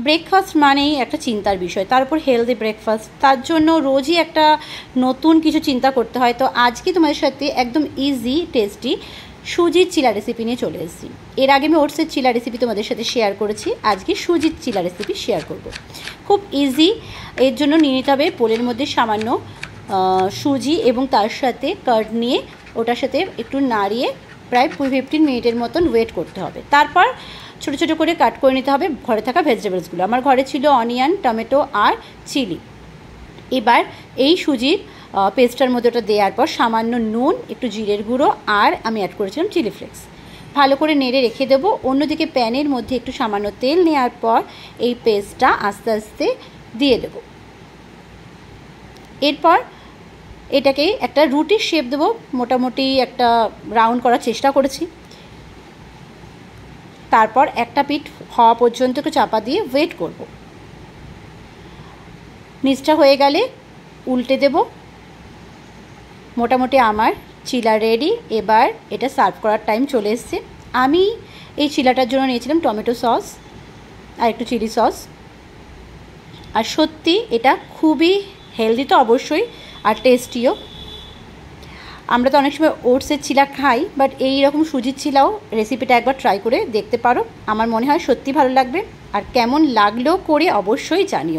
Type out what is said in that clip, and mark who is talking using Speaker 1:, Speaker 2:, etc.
Speaker 1: Breakfast মানেই একটা চিন্তার বিষয়, তার উপর হেলদি ব্রেকফাস্ট, তার জন্য রোজই একটা নতুন কিছু চিন্তা করতে হয়। তো আজকে তোমাদের সাথে একদম ইজি টেস্টি সুজির চিলা রেসিপি নিয়ে চলে এসেছি। এর আগে আমি ওটসের চিলা রেসিপি তোমাদের সাথে শেয়ার করেছি, আজকে সুজির চিলা রেসিপি শেয়ার করব। খুব ইজি। এর জন্য নিয়ে নিতে হবে পোলের মধ্যে সামান্য সুজি এবং তার সাথে কার্ড নিয়ে ওটার সাথে একটু নাড়িয়ে প্রায় 15 মিনিটের মতন ওয়েট করতে হবে। তারপর ছোটো ছোটো করে কাট করে নিতে হবে ঘরে থাকা ভেজিটেবলসগুলো। আমার ঘরে ছিল অনিয়ন, টমেটো আর চিলি। এবার এই সুজির পেস্টটার মধ্যে ওটা দেওয়ার পর সামান্য নুন, একটু জিরের গুঁড়ো আর আমি অ্যাড করেছিলাম চিলি ফ্লেক্স, ভালো করে নেড়ে রেখে দেবো। অন্যদিকে প্যানের মধ্যে একটু সামান্য তেল নেওয়ার পর এই পেস্টটা আস্তে আস্তে দিয়ে দেব। এরপর এটাকে একটা রুটির শেপ দেবো, মোটামুটি একটা রাউন্ড করার চেষ্টা করেছি। তারপর একটা পিঠ হওয়া পর্যন্ত একটু চাপা দিয়ে ওয়েট করব। নিচটা হয়ে গেলে উল্টে দেব। মোটামুটি আমার চিলা রেডি। এবার এটা সার্ভ করার টাইম চলে এসছে। আমি এই চিলাটার জন্য নিয়েছিলাম টমেটো সস আর একটু চিলি সস। আর সত্যি এটা খুবই হেলদি তো অবশ্যই, আর টেস্টিও। আমরা তো অনেক সময় ওটসের চিলা খাই, বাট এই রকম সুজির চিলাও রেসিপিটা একবার ট্রাই করে দেখতে পারো। আমার মনে হয় সত্যি ভালো লাগবে। আর কেমন লাগলো করে অবশ্যই জানিও।